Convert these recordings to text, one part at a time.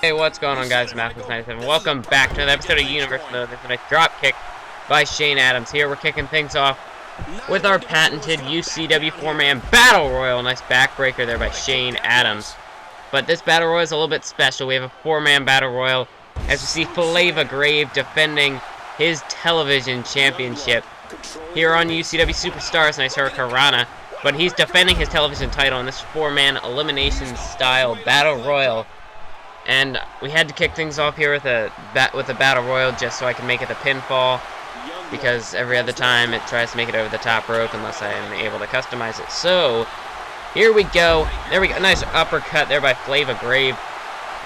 Hey, what's going on, guys? Mathis97. Welcome back to another episode of UCW. There's a nice drop kick by Shane Adams. Here we're kicking things off with our patented UCW 4-man Battle Royal. Nice backbreaker there by Shane Adams. But this Battle Royal is a little bit special. We have a 4-man Battle Royal as we see Flava Grave defending his television championship here on UCW Superstars. Nice Hurricanrana. But he's defending his television title in this 4-man elimination style Battle Royal. And we had to kick things off here with a Battle Royal just so I can make it the pinfall, because every other time it tries to make it over the top rope unless I am able to customize it. So here we go. There we go. Nice uppercut there by Flava Grave,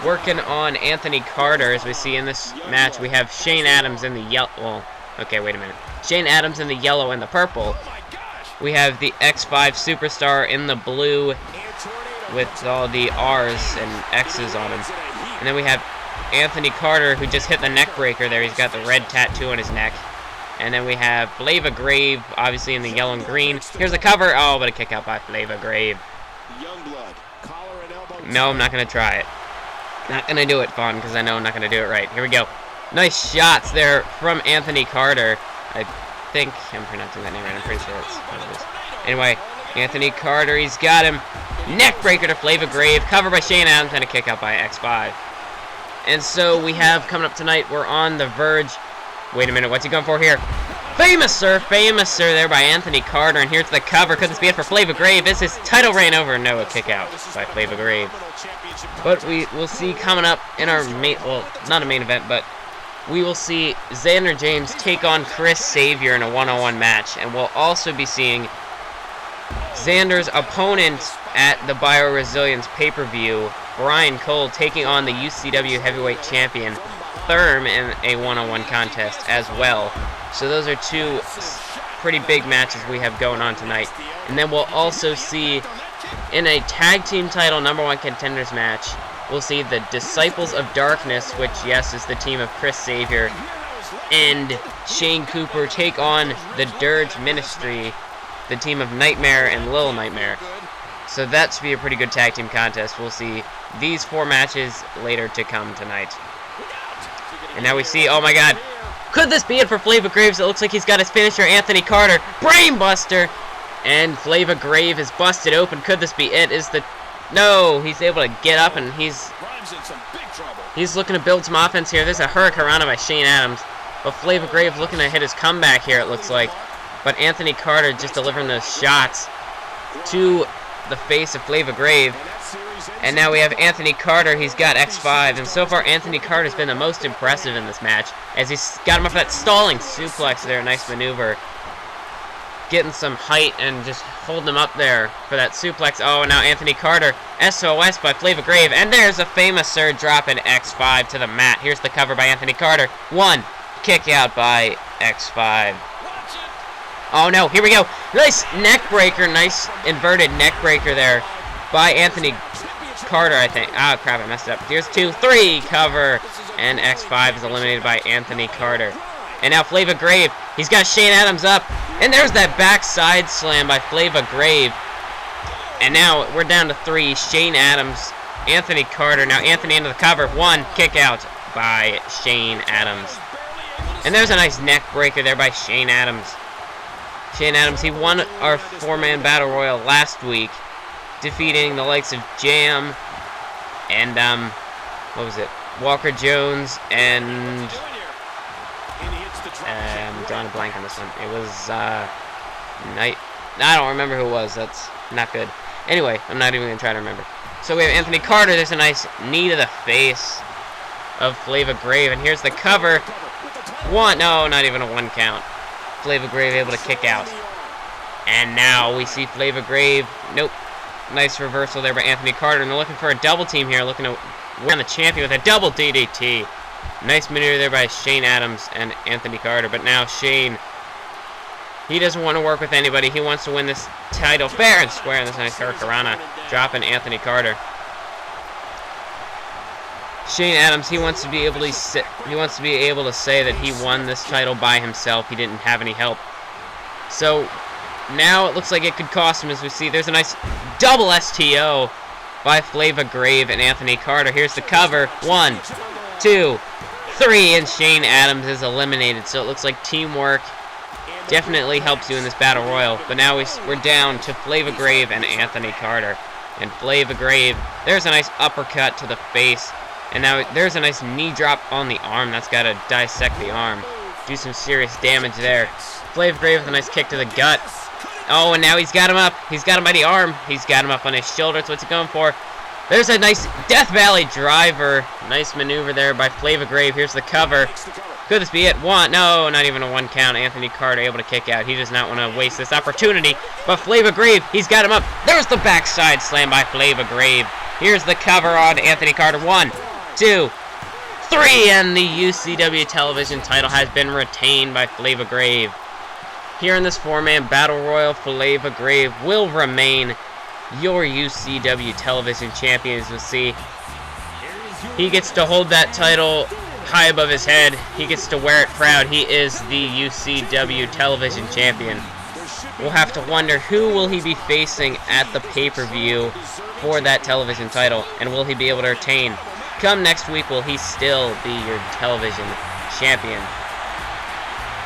working on Anthony Carter. As we see in this match, we have Shane Adams in the yellow. Well, okay, wait a minute. Shane Adams in the yellow and the purple. We have the X5 Superstar in the blue with all the R's and X's on him. And then we have Anthony Carter, who just hit the neck breaker there. He's got the red tattoo on his neck. And then we have Flava Grave, obviously in the yellow and green. Here's the cover. Oh, but a kick out by Flava Grave. No, I'm not going to try it. Not going to do it, Fawn, because I know I'm not going to do it right. Here we go. Nice shots there from Anthony Carter. I think I'm pronouncing that name right. I'm pretty sure it's what it is. Anyway, Anthony Carter, he's got him. Neck breaker to Flava Grave, covered by Shane Adams, and a kick out by X5. And so we have coming up tonight, we're on the verge. Wait a minute, what's he going for here? Famous Sir there by Anthony Carter, and here's the cover. Could this be it for Flava Grave? Is his title reign over? No, a kick out by Flava Grave. But we will see coming up in our main, well, not a main event, but we will see Xander James take on Chris Xavier in a one-on-one match, and we'll also be seeing Xander's opponent at the BiiOResilience pay-per-view, Brian Cole, taking on the UCW heavyweight champion Therm in a one-on-one contest as well. So those are two pretty big matches we have going on tonight. And then we'll also see, in a tag team title #1 contenders match, we'll see the Disciples of Darkness, which, yes, is the team of Chris Xavier and Shane Cooper, take on the Dirge Ministry, the team of Nightmare and Lil Nightmare. So that should be a pretty good tag team contest. We'll see these 4 matches later to come tonight. And now we see, oh my god, could this be it for Flava Graves? It looks like he's got his finisher, Anthony Carter, Brainbuster, and Flava Grave is busted open. Could this be it? No, he's able to get up, and he's looking to build some offense here. There's a Hurricanrana by Shane Adams, but Flava Grave looking to hit his comeback here, it looks like. But Anthony Carter just delivering those shots to the face of Flava Grave. And now we have Anthony Carter. He's got X5. And so far, Anthony Carter's been the most impressive in this match, as he's got him up that stalling suplex there. Nice maneuver. Getting some height and just holding him up there for that suplex. Oh, and now Anthony Carter. SOS by Flava Grave. And there's a Famous Sir dropping X5 to the mat. Here's the cover by Anthony Carter. 1. Kick out by X5. Oh no, here we go. Nice neck breaker, nice inverted neck breaker there by Anthony Carter, I think. Ah, crap, I messed it up. Here's 2, 3, cover, and X5 is eliminated by Anthony Carter. And now Flava Grave, he's got Shane Adams up, and there's that backside slam by Flava Grave. And now we're down to 3, Shane Adams, Anthony Carter. Now Anthony into the cover, 1, kick out by Shane Adams. And there's a nice neck breaker there by Shane Adams. Shane Adams, he won our 4-man Battle Royal last week, defeating the likes of Jam and, what was it? Walker Jones and, I'm drawing a blank on this one. It was, I don't remember who it was. That's not good. Anyway, I'm not even going to try to remember. So we have Anthony Carter. There's a nice knee to the face of Flava Grave. And here's the cover. 1, no, not even a 1 count. Flava Grave able to kick out. And now we see Flava Grave. Nope. Nice reversal there by Anthony Carter. And they're looking for a double team here. Looking to win the champion with a double DDT. Nice maneuver there by Shane Adams and Anthony Carter. But now Shane, he doesn't want to work with anybody. He wants to win this title fair and square. And this nice Hurricanrana dropping Anthony Carter. Shane Adams, he wants to be able to say that he won this title by himself. He didn't have any help. So now it looks like it could cost him, as we see there's a nice double STO by Flava Grave and Anthony Carter. Here's the cover. 1, 2, 3, and Shane Adams is eliminated. So it looks like teamwork definitely helps you in this battle royal. But now we're down to Flava Grave and Anthony Carter. And Flava Grave, there's a nice uppercut to the face. And now there's a nice knee drop on the arm. That's got to dissect the arm. Do some serious damage there. Flava Grave with a nice kick to the gut. Oh, and now he's got him up. He's got him by the arm. He's got him up on his shoulder. That's what's he going for. There's a nice Death Valley driver. Nice maneuver there by Flava Grave. Here's the cover. Could this be it? One. No, not even a 1 count. Anthony Carter able to kick out. He does not want to waste this opportunity. But Flava Grave, he's got him up. There's the backside slam by Flava Grave. Here's the cover on Anthony Carter. 1, 2, 3, and the UCW television title has been retained by Flava Grave. Here in this 4-man battle royal, Flava Grave will remain your UCW television champion. As you'll see, he gets to hold that title high above his head. He gets to wear it proud. He is the UCW television champion. We'll have to wonder who will he be facing at the pay-per-view for that television title, and will he be able to retain? Come next week, will he still be your television champion?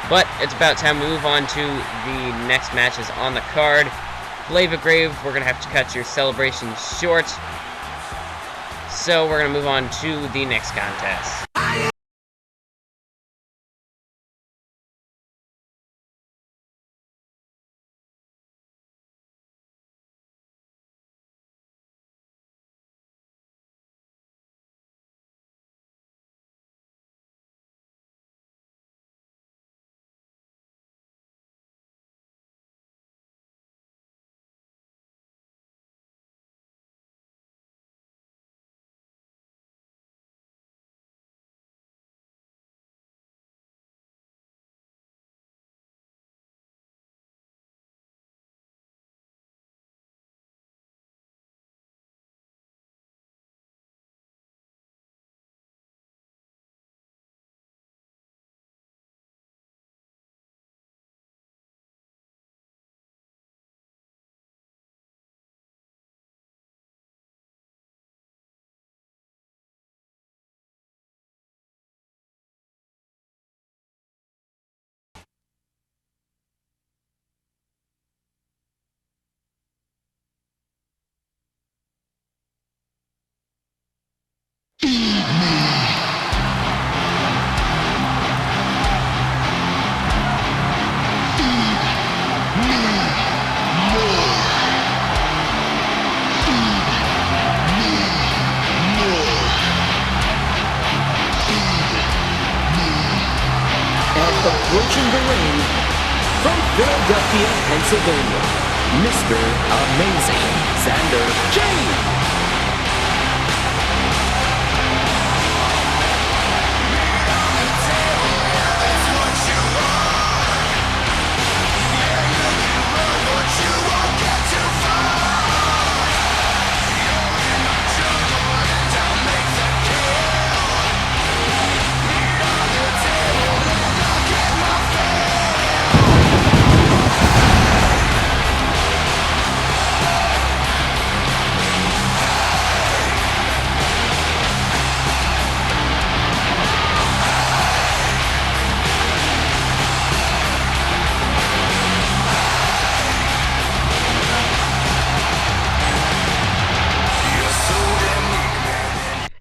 But it's about time to move on to the next matches on the card. Flava Grave, we're going to have to cut your celebration short. So we're going to move on to the next contest. Approaching the ring from Philadelphia, Pennsylvania, Mr. Amazing, Xander James.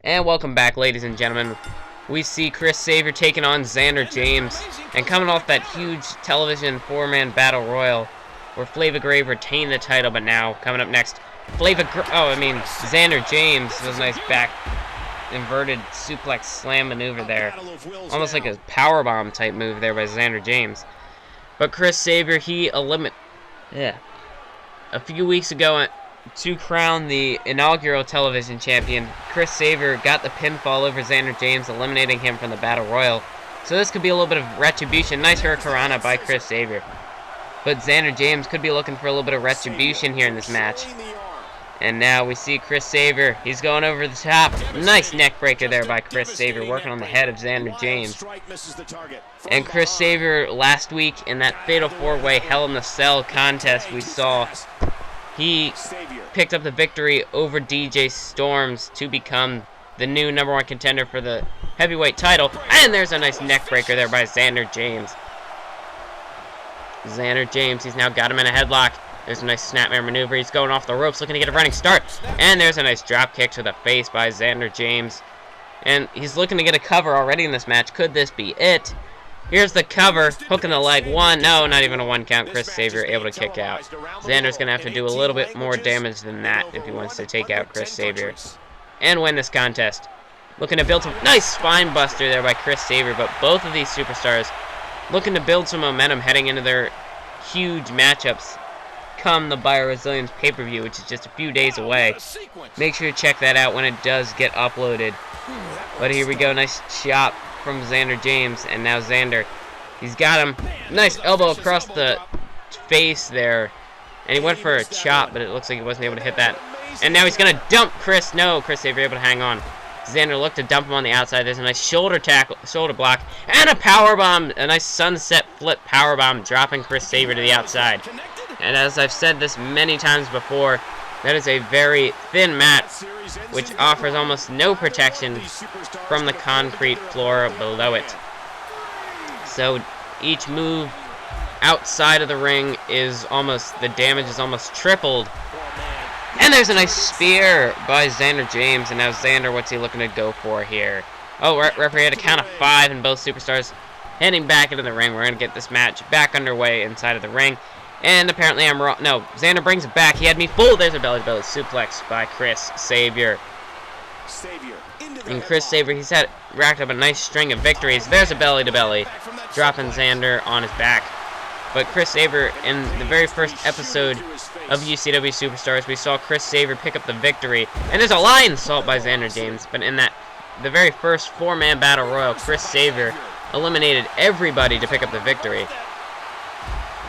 And welcome back, ladies and gentlemen. We see Chris Xander taking on Xander James, and coming off that huge television 4-man battle royal where Flava Grave retained the title, but now coming up next, Xander James was a nice back inverted suplex slam maneuver there, almost like a powerbomb type move there by Xander James. But Chris Xander, a few weeks ago, to crown the inaugural television champion, Chris Xander got the pinfall over Xander James, eliminating him from the Battle Royal. So this could be a little bit of retribution. Nice hurricanrana by Chris Xander. But Xander James could be looking for a little bit of retribution here in this match. And now we see Chris Xander. He's going over the top. Nice neck breaker there by Chris Xander, working on the head of Xander James. And Chris Xander last week in that Fatal 4-Way Hell in the Cell contest we saw, he picked up the victory over DJ Storms to become the new #1 contender for the heavyweight title. And there's a nice neck breaker there by Xander James. Xander James, he's now got him in a headlock. There's a nice snapmare maneuver. He's going off the ropes, looking to get a running start. And there's a nice drop kick to the face by Xander James. And he's looking to get a cover already in this match. Could this be it? Here's the cover, hooking the leg. One, no, not even a 1 count. Chris Xavier able to kick out. Xander's going to have to do a little bit more damage than that if he wants to take out Chris Xavier and win this contest. Looking to build some nice spine buster there by Chris Xavier, but both of these superstars looking to build some momentum heading into their huge matchups come the BiiOResilience pay-per-view, which is just a few days away. Make sure to check that out when it does get uploaded. But here we go, nice chop from Xander James, and now Xander, he's got him. Nice elbow across the face there, and he went for a chop, but it looks like he wasn't able to hit that. And now he's gonna dump Chris. No, Chris Xavier able to hang on. Xander looked to dump him on the outside. There's a nice shoulder tackle, shoulder block, and a power bomb. A nice sunset flip power bomb, dropping Chris Xavier to the outside. And as I've said this many times before, that is a very thin mat, which offers almost no protection from the concrete floor below it. So each move outside of the ring is almost, the damage is almost tripled. And there's a nice spear by Xander James, and now Xander, what's he looking to go for here? Oh, referee had a count of 5, and both superstars heading back into the ring. We're going to get this match back underway inside of the ring. And apparently I'm wrong. No, Xander brings it back. He had me full. There's a belly-to-belly suplex by Chris Xavier. And Chris Xavier, he's had racked up a nice string of victories. There's a belly-to-belly, dropping Xander on his back. But Chris Xavier, in the very first episode of UCW Superstars, we saw Chris Xavier pick up the victory. And there's a lion salt by Xander James. But in the very first 4-man battle royal, Chris Xavier eliminated everybody to pick up the victory.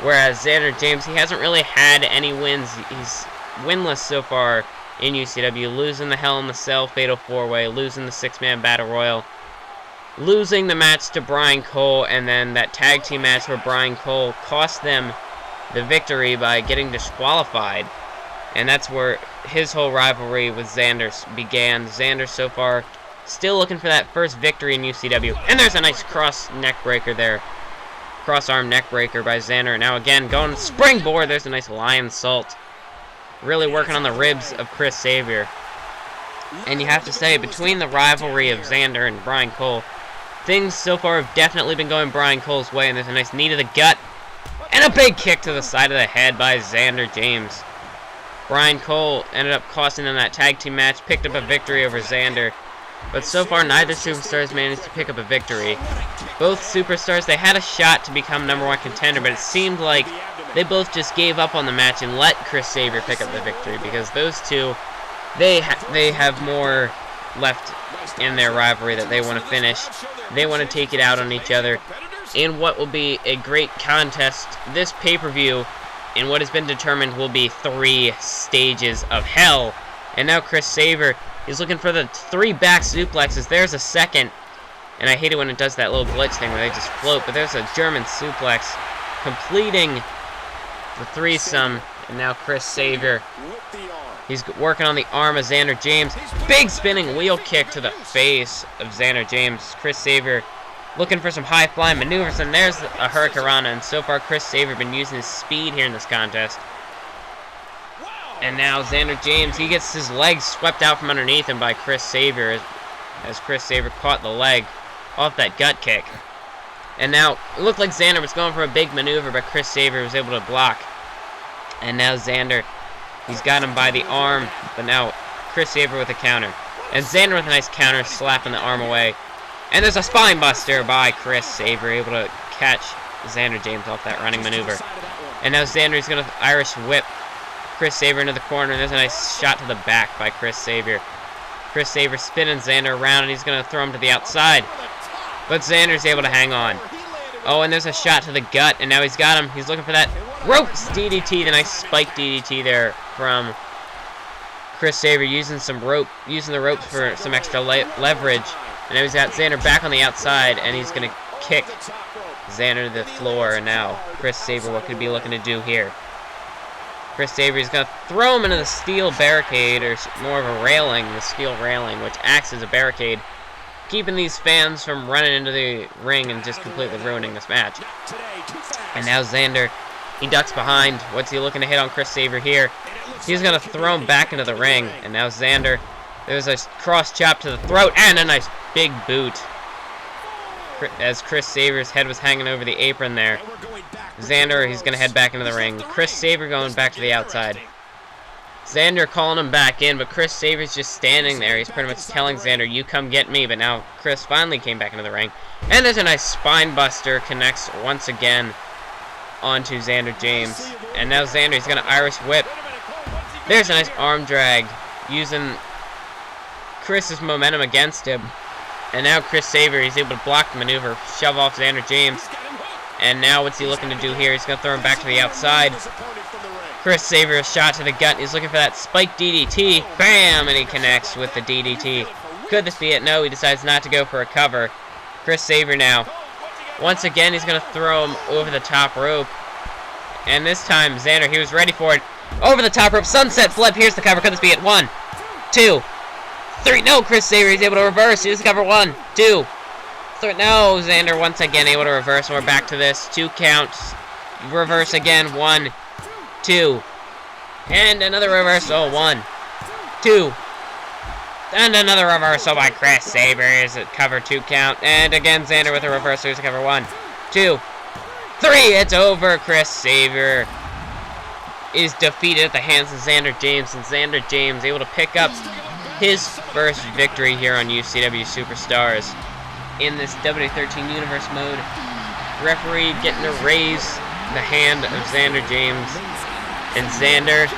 Whereas Xander James, he hasn't really had any wins. He's winless so far in UCW, losing the Hell in the Cell Fatal 4-Way, losing the 6-man Battle Royal, losing the match to Brian Cole, and then that tag team match where Brian Cole cost them the victory by getting disqualified. And that's where his whole rivalry with Xander began. Xander so far still looking for that first victory in UCW. And there's a nice cross neck breaker there. Cross-arm neck breaker by Xander. Now again, going springboard. There's a nice lion salt. Really working on the ribs of Chris Xavier. And you have to say, between the rivalry of Xander and Brian Cole, things so far have definitely been going Brian Cole's way. And there's a nice knee to the gut. And a big kick to the side of the head by Xander James. Brian Cole ended up costing them that tag team match. Picked up a victory over Xander. But so far, neither superstar has managed to pick up a victory. Both superstars, they had a shot to become #1 contender, but it seemed like they both just gave up on the match and let Chris Xavier pick up the victory, because those two, they have more left in their rivalry that they want to finish. They want to take it out on each other in what will be a great contest. This pay-per-view, in what has been determined, will be 3 stages of hell. And now Chris Xavier, he's looking for the 3 back suplexes. There's a second. And I hate it when it does that little glitch thing where they just float. But there's a German suplex completing the threesome. And now Chris Xavier, he's working on the arm of Xander James. Big spinning wheel kick to the face of Xander James. Chris Xavier looking for some high-flying maneuvers. And there's a Hurricanrana. And so far, Chris Xavier been using his speed here in this contest. And now Xander James, he gets his legs swept out from underneath him by Chris Xavier as Chris Xavier caught the leg off that gut kick. And now it looked like Xander was going for a big maneuver, but Chris Xavier was able to block. And now Xander, he's got him by the arm, but now Chris Xavier with a counter. And Xander with a nice counter, slapping the arm away. And there's a spine buster by Chris Xavier, able to catch Xander James off that running maneuver. And now Xander's going to Irish whip Chris Xavier into the corner, and there's a nice shot to the back by Chris Xavier. Chris Xavier spinning Xander around, and he's going to throw him to the outside. But Xander's able to hang on. Oh, and there's a shot to the gut, and now he's got him. He's looking for that ropes DDT, the nice spike DDT there from Chris Xavier, using the ropes for some extra leverage. And now he's got Xander back on the outside, and he's going to kick Xander to the floor. And now Chris Xavier, what could he be looking to do here? Chris Saber's going to throw him into the steel barricade, or more of a railing, the steel railing, which acts as a barricade, keeping these fans from running into the ring and just completely ruining this match. And now Xander, he ducks behind. What's he looking to hit on Chris Saber here? He's going to throw him back into the ring. And now Xander, there's a cross chop to the throat and a nice big boot. As Chris Saber's head was hanging over the apron there. Xander, he's going to head back into the ring. Chris Saber going back to the outside. Xander calling him back in, but Chris Saber's just standing there. He's pretty much telling Xander, you come get me. But now Chris finally came back into the ring. And there's a nice spine buster, connects once again onto Xander James. And now Xander, he's going to Irish whip. There's a nice arm drag, using Chris's momentum against him. And now Chris Saber, he's able to block the maneuver, shove off Xander James. And now what's he looking to do here? He's going to throw him back to the outside. Chris Saber, a shot to the gut. He's looking for that spike DDT. Bam! And he connects with the DDT. Could this be it? No, he decides not to go for a cover. Chris Saber now. Once again, he's going to throw him over the top rope. And this time, Xander, he was ready for it. Over the top rope, sunset flip. Here's the cover. Could this be it? 1, 2, 3. No, Chris Saber, he's able to reverse. Here's the cover. 1, 2, 3. No, Xander once again able to reverse. And we're back to this. 2 counts. Reverse again. 1, 2. And another reversal. 1, 2. And another reversal by Chris Saber. Here's a cover. 2 count. And again, Xander with a reversal. Here's a cover. 1, 2, 3. It's over. Chris Saber is defeated at the hands of Xander James. And Xander James able to pick up his first victory here on UCW Superstars in this WWE13 Universe mode. Referee getting to raise the hand of Xander James. And Xander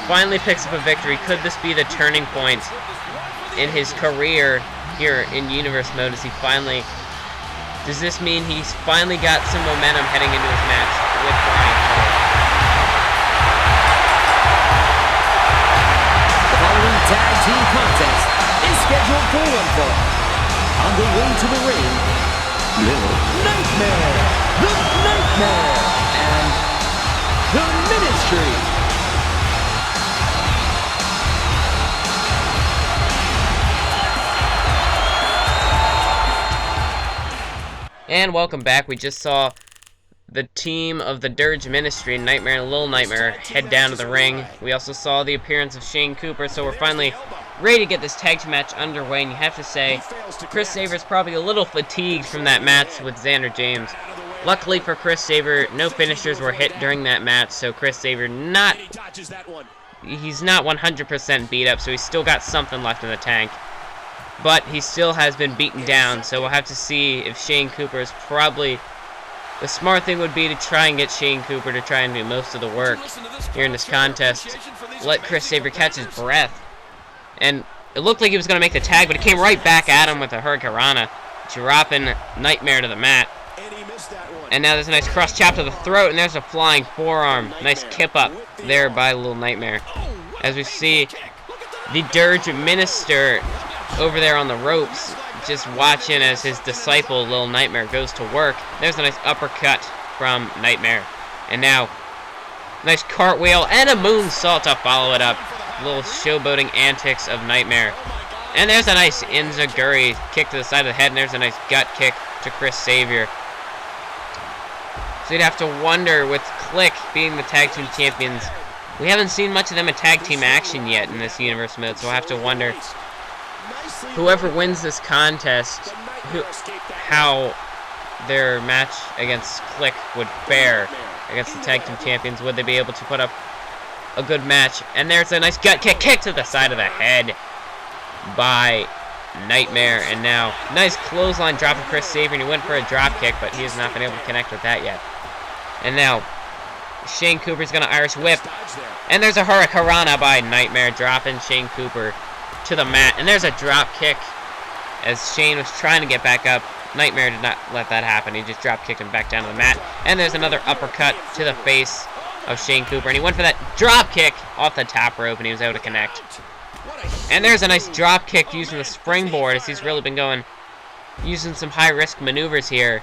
finally picks up a victory. Could this be the turning point in his career here in Universe mode? Does this mean he's finally got some momentum heading into his match with Brian Cole? The following tag team contest is scheduled for one fall. On the way to the ring, Little Nightmare, the Nightmare, and the Ministry. And welcome back. We just saw the team of the Dirge Ministry, Nightmare and Little Nightmare, head down to the ring. We also saw the appearance of Shane Cooper, so we're finally ready to get this tag team match underway. And you have to say, Chris Saber's probably a little fatigued from that match with Xander James. Luckily for Chris Saber, no finishers were hit during that match, so Chris Saber he's not 100% beat up, so he's still got something left in the tank. But he still has been beaten down, so we'll have to see if Shane Cooper is probably... The smart thing would be to try and get Shane Cooper to try and do most of the work here in this contest. Let Chris Saber catch his breath. And it looked like he was going to make the tag, but it came right back at him with a Hurricanrana, dropping Nightmare to the mat. And now there's a nice cross chop to the throat, and there's a flying forearm. Nice kip up there by Little Nightmare. As we see the Dirge Minister over there on the ropes, just watching as his disciple, Little Nightmare, goes to work. There's a nice uppercut from Nightmare. And now, nice cartwheel and a moonsault to follow it up. Little showboating antics of Nightmare. And there's a nice Enziguri kick to the side of the head, and there's a nice gut kick to Chris Saber. So you'd have to wonder, with Click being the tag team champions, we haven't seen much of them in tag team action yet in this universe mode, so we'll have to wonder whoever wins this contest, how their match against Click would fare against the tag team champions. Would they be able to put up a good match? And there's a nice gut kick to the side of the head by Nightmare. And now, nice clothesline drop of Chris Saber, and he went for a drop kick, but he has not been able to connect with that yet. And now, Shane Cooper's going to Irish whip. And there's a Hurricanrana by Nightmare, dropping Shane Cooper to the mat. And there's a drop kick as Shane was trying to get back up. Nightmare did not let that happen. He just drop kicked him back down to the mat. And there's another uppercut to the face of Shane Cooper. And he went for that drop kick off the top rope, and he was able to connect. And there's a nice drop kick using the springboard, as he's really been using some high-risk maneuvers here.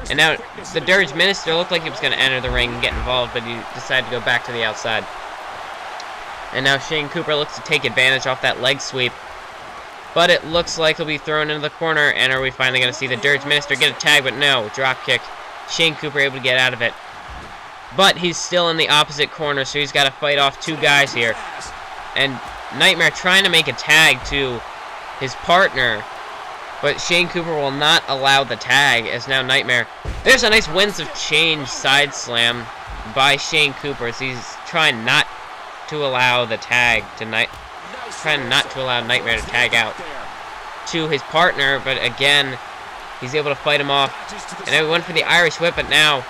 And now the Dirge Minister looked like he was going to enter the ring and get involved, but he decided to go back to the outside. And now Shane Cooper looks to take advantage off that leg sweep. But it looks like he'll be thrown into the corner. And are we finally going to see the Dirge Minister get a tag? But no, drop kick. Shane Cooper able to get out of it. But he's still in the opposite corner, so he's got to fight off two guys here. And Nightmare trying to make a tag to his partner. But Shane Cooper will not allow the tag, as now Nightmare. There's a nice Winds of Change side slam by Shane Cooper, as he's trying not to allow the tag to Nightmare to tag out to his partner, but again, he's able to fight him off. And then we went for the Irish Whip, but now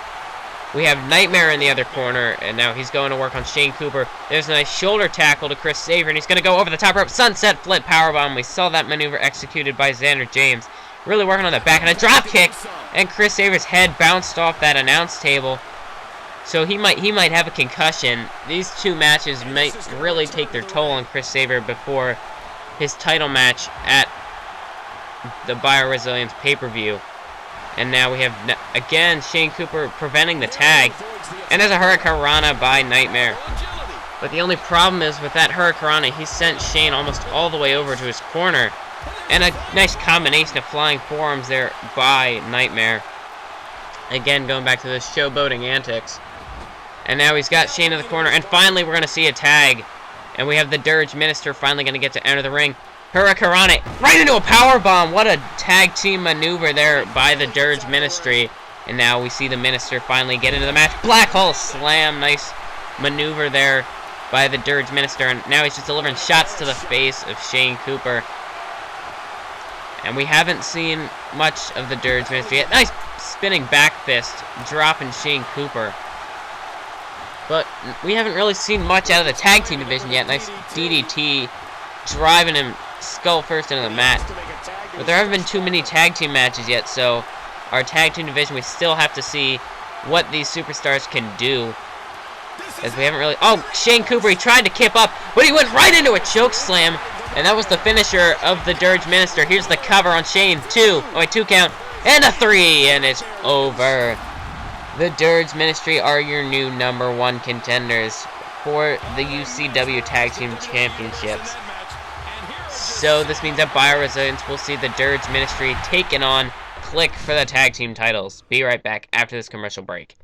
we have Nightmare in the other corner, and now he's going to work on Shane Cooper. There's a nice shoulder tackle to Chris Saver, and he's going to go over the top rope. Sunset Flip Powerbomb. We saw that maneuver executed by Xander James. Really working on the back, and a drop kick, and Chris Saver's head bounced off that announce table. So he might have a concussion. These two matches might really take their toll on Chris Saver before his title match at the BiiOResilience pay-per-view. And now we have, again, Shane Cooper preventing the tag. And there's a Hurricanrana by Nightmare. But the only problem is with that Hurricanrana, he sent Shane almost all the way over to his corner. And a nice combination of flying forearms there by Nightmare. Again, going back to the showboating antics. And now he's got Shane in the corner. And finally, we're going to see a tag. And we have the Dirge Minister finally going to get to enter the ring. Hurricanrana right into a powerbomb. What a tag team maneuver there by the Dirge Ministry. And now we see the Minister finally get into the match. Black Hole Slam. Nice maneuver there by the Dirge Minister. And now he's just delivering shots to the face of Shane Cooper. And we haven't seen much of the Dirge Ministry yet. Nice spinning back fist, dropping Shane Cooper. But we haven't really seen much out of the tag team division yet. Nice DDT, driving him skull first into the mat. But there haven't been too many tag team matches yet, so our tag team division, we still have to see what these superstars can do. As we haven't really... Oh, Shane Cooper, he tried to kip up, but he went right into a choke slam. And that was the finisher of the Dirge Minister. Here's the cover on Shane. 2 count. And a 3, and it's over. The Dirge Ministry are your new #1 contenders for the UCW Tag Team Championships. So this means that BiiOResilience will see the Dirge Ministry taking on Click for the tag team titles. Be right back after this commercial break.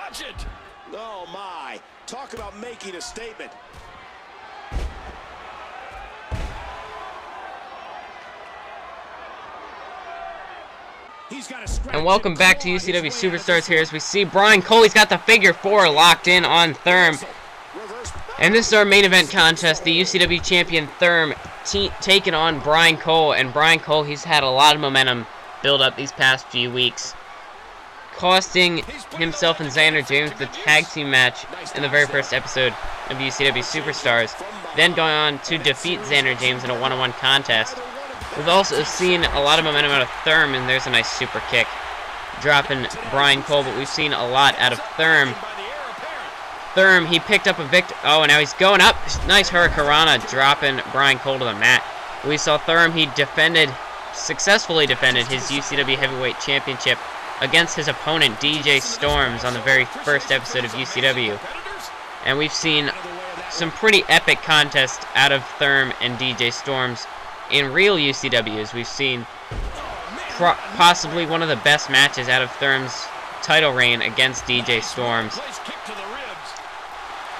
Watch it. Oh, my. Talk about making a statement. And welcome back to UCW Superstars here as we see Brian Cole. He's got the figure 4 locked in on Therm. And this is our main event contest. The UCW champion Therm taking on Brian Cole. And Brian Cole, he's had a lot of momentum build up these past few weeks, costing himself and Xander James the tag team match in the very first episode of UCW Superstars. Then going on to defeat Xander James in a one-on-one contest. We've also seen a lot of momentum out of Therm, and there's a nice super kick dropping Brian Cole, but we've seen a lot out of Therm. Therm, he picked up a victory. Oh, and now he's going up. Nice Hurricanrana dropping Brian Cole to the mat. We saw Therm, he successfully defended his UCW Heavyweight Championship against his opponent, DJ Storms, on the very first episode of UCW. And we've seen some pretty epic contests out of Therm and DJ Storms in real UCWs. We've seen possibly one of the best matches out of Therm's title reign against DJ Storms.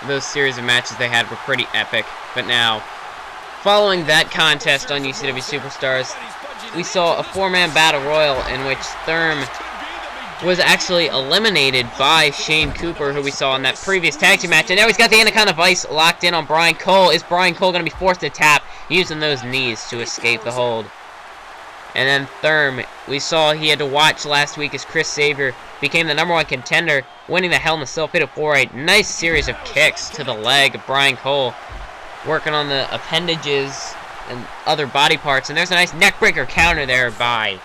Those series of matches they had were pretty epic. But now, following that contest on UCW Superstars, we saw a 4-man battle royal in which Therm was actually eliminated by Shane Cooper, who we saw in that previous tag team match. And now he's got the Anaconda Vice locked in on Brian Cole. Is Brian Cole going to be forced to tap using those knees to escape the hold? And then Therm, we saw he had to watch last week as Chris Xavier became the #1 contender, winning the Hell in a Cell Fatal 4-8. Nice series of kicks to the leg of Brian Cole, working on the appendages and other body parts. And there's a nice neckbreaker counter there by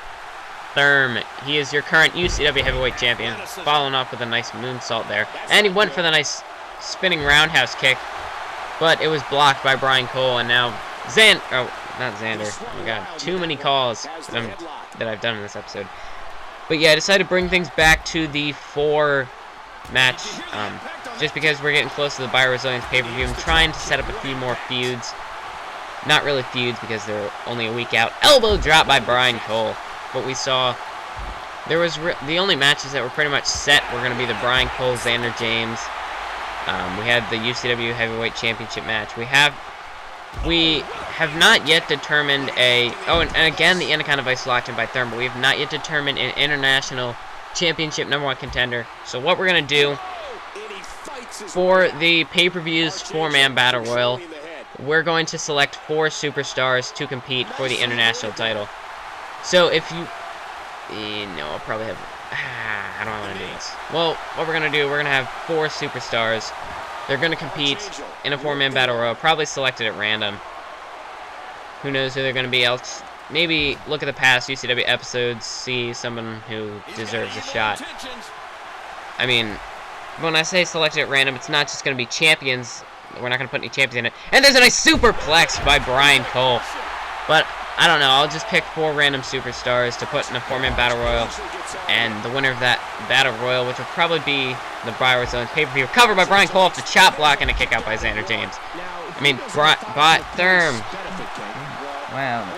Therm. He is your current UCW Heavyweight Champion, following up with a nice moonsault there. And he went for the nice spinning roundhouse kick, but it was blocked by Brian Cole. And now not Xander. Oh my god, too many calls that I've done in this episode. But yeah, I decided to bring things back to the 4-match, just because we're getting close to the BiiOResilience pay-per-view. I'm trying to set up a few more feuds. Not really feuds because they're only a week out. Elbow drop by Brian Cole. But we saw there was the only matches that were pretty much set were going to be the Brian Cole, Xander James. We had the UCW Heavyweight Championship match. We have not yet determined and again the Anaconda Vice locked in by Therm, but we have not yet determined an international championship #1 contender. So what we're going to do for the pay-per-view's 4-man battle royal, we're going to select 4 superstars to compete for the international title. So if you... no, I'll probably have... I don't want to do this. Well, what we're going to do, we're going to have 4 superstars. They're going to compete in a 4-man battle royal, probably selected at random. Who knows who they're going to be else. Maybe look at the past UCW episodes, see someone who deserves a shot. I mean, when I say selected at random, it's not just going to be champions. We're not going to put any champions in it. And there's a nice superplex by Brian Cole. But I don't know, I'll just pick 4 random superstars to put in a 4-man battle royal, and the winner of that battle royal, which will probably be the BiiOResilience pay-per-view, covered by Brian Cole off the chop block and a kick out by Xander James. I mean, Therm. Wow.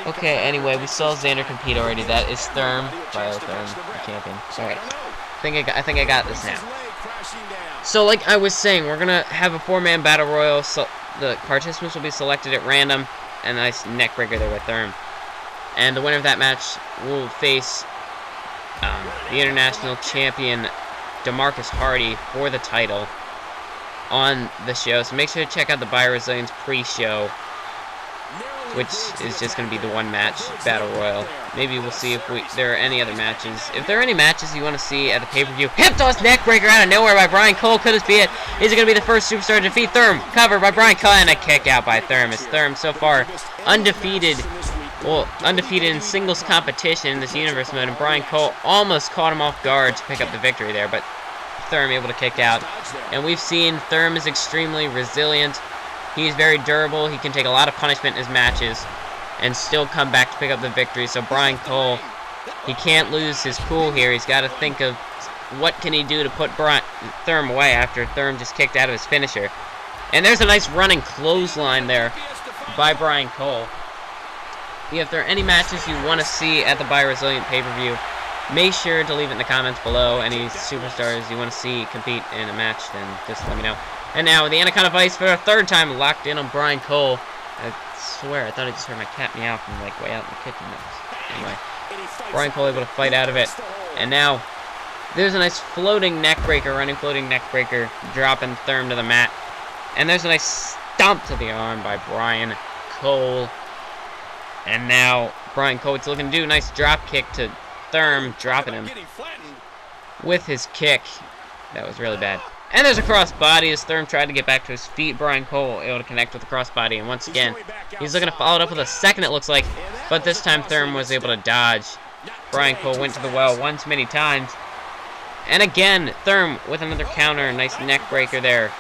Okay, anyway, we saw Xander compete already. That is Therm, BiiOResilience champion. Alright, I think I got this now. So, like I was saying, we're gonna have a 4-man battle royal. So the participants will be selected at random. And a nice neckbreaker there with Therm. And the winner of that match will face the international champion DeMarcus Hardy for the title on the show. So make sure to check out the BiiOResilience pre-show, which is just going to be the 1-match battle royal. Maybe we'll see if there are any other matches. If there are any matches you want to see at the pay-per-view, hip toss neckbreaker out of nowhere by Brian Cole. Could this be it? Is it going to be the first superstar to defeat Therm? Covered by Brian Cole and a kick out by Therm. As Therm so far undefeated in singles competition in this universe mode, and Brian Cole almost caught him off guard to pick up the victory there, but Therm able to kick out. And we've seen Therm is extremely resilient. He's very durable. He can take a lot of punishment in his matches and still come back to pick up the victory. So Brian Cole, he can't lose his cool here. He's got to think of what can he do to put Therm away after Therm just kicked out of his finisher. And there's a nice running clothesline there by Brian Cole. If there are any matches you want to see at the BiiOResilience pay-per-view, Make sure to leave it in the comments below. Any superstars you want to see compete in a match, then just let me know. And now the Anaconda Vice for the third time locked in on Brian Cole. I swear, I thought I just heard my cat meow from like way out in the kitchen. Anyway, Brian Cole able to fight out of it. And now there's a nice floating neck breaker, running floating neck breaker, dropping Therm to the mat. And there's a nice stomp to the arm by Brian Cole. And now Brian Cole, what's he looking to do? Nice drop kick to Therm, dropping him with his kick. That was really bad. And there's a crossbody as Therm tried to get back to his feet. Brian Cole able to connect with the crossbody, and once again, he's looking to follow it up with a second, it looks like. But this time Therm was able to dodge. Brian Cole went to the well one too many times. And again, Therm with another counter. Nice neck breaker there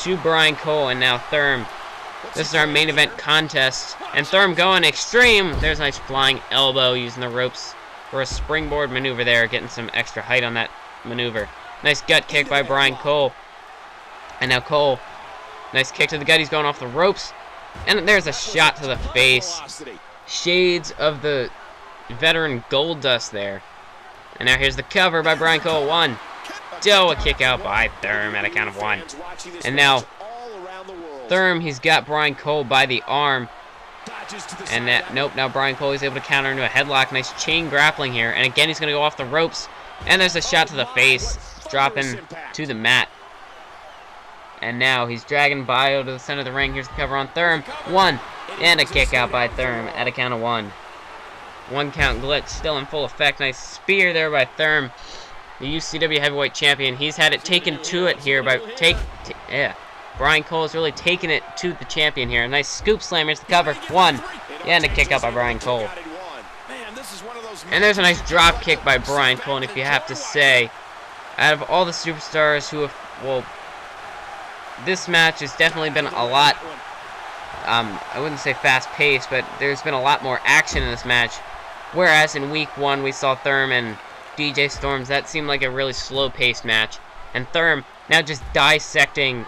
to Brian Cole, and now Therm. This is our main event contest. And Therm going extreme. There's a nice flying elbow using the ropes for a springboard maneuver there, getting some extra height on that maneuver. Nice gut kick by Brian Cole. And now Cole, nice kick to the gut. He's going off the ropes. And there's a shot to the face. Shades of the veteran Gold Dust there. And now here's the cover by Brian Cole. 1, 2, a kick out by Therm at a count of 1. And now Therm, he's got Brian Cole by the arm. And that, nope, now Brian Cole is able to counter into a headlock. Nice chain grappling here. And again, he's going to go off the ropes. And there's a shot to the face, dropping to the mat. And now he's dragging BiiO to the center of the ring. Here's the cover on Therm. 1, and a kick out by Therm at a count of 1. 1 count glitch still in full effect. Nice spear there by Therm, the UCW heavyweight champion. He's had it taken to it here by Brian Cole is really taking it to the champion here. A nice scoop slam. Here's the cover. 1, and a kick out by Brian Cole. And there's a nice drop kick by Brian Cole. And if you have to say, out of all the superstars who have, well, this match has definitely been a lot, I wouldn't say fast-paced, but there's been a lot more action in this match. Whereas in week 1, we saw Therm and DJ Storms. That seemed like a really slow-paced match. And Therm now just dissecting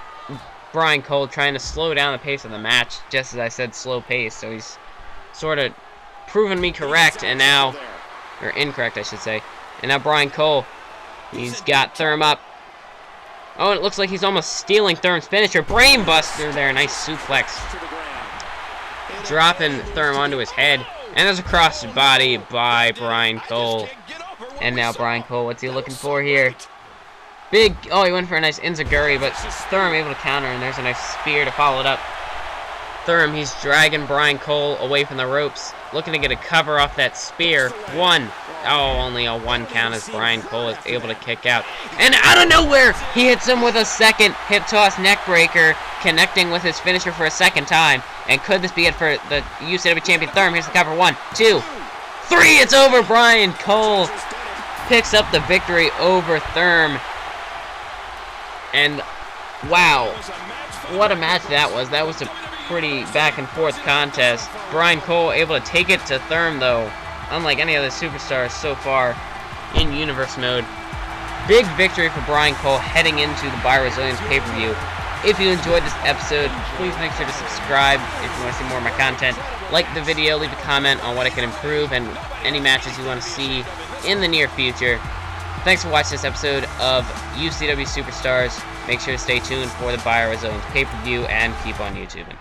Brian Cole, trying to slow down the pace of the match, just as I said, slow-paced. So he's sort of proven me correct, and now, or incorrect, I should say. And now Brian Cole, he's got Therm up. Oh, it looks like he's almost stealing Therm's finisher. Brain buster there, nice suplex. Dropping Therm onto his head. And there's a crossbody by Brian Cole. And now Brian Cole, what's he looking for here? Big, oh, he went for a nice enziguri, but Therm able to counter, and there's a nice spear to follow it up. Therm, he's dragging Brian Cole away from the ropes, looking to get a cover off that spear. 1. Oh, only a 1 count as Brian Cole is able to kick out. And out of nowhere, he hits him with a second hip toss neck breaker, connecting with his finisher for a second time. And could this be it for the UCW champion Therm? Here's the cover. 1, 2, 3. It's over. Brian Cole picks up the victory over Therm. And wow, what a match that was. That was a pretty back and forth contest. Brian Cole able to take it to Therm, though, unlike any other superstars so far in Universe mode. Big victory for Brian Cole heading into the BiiOResilience pay-per-view. If you enjoyed this episode, please make sure to subscribe if you want to see more of my content. Like the video, leave a comment on what I can improve, and any matches you want to see in the near future. Thanks for watching this episode of UCW Superstars. Make sure to stay tuned for the BiiOResilience pay-per-view and keep on YouTubing.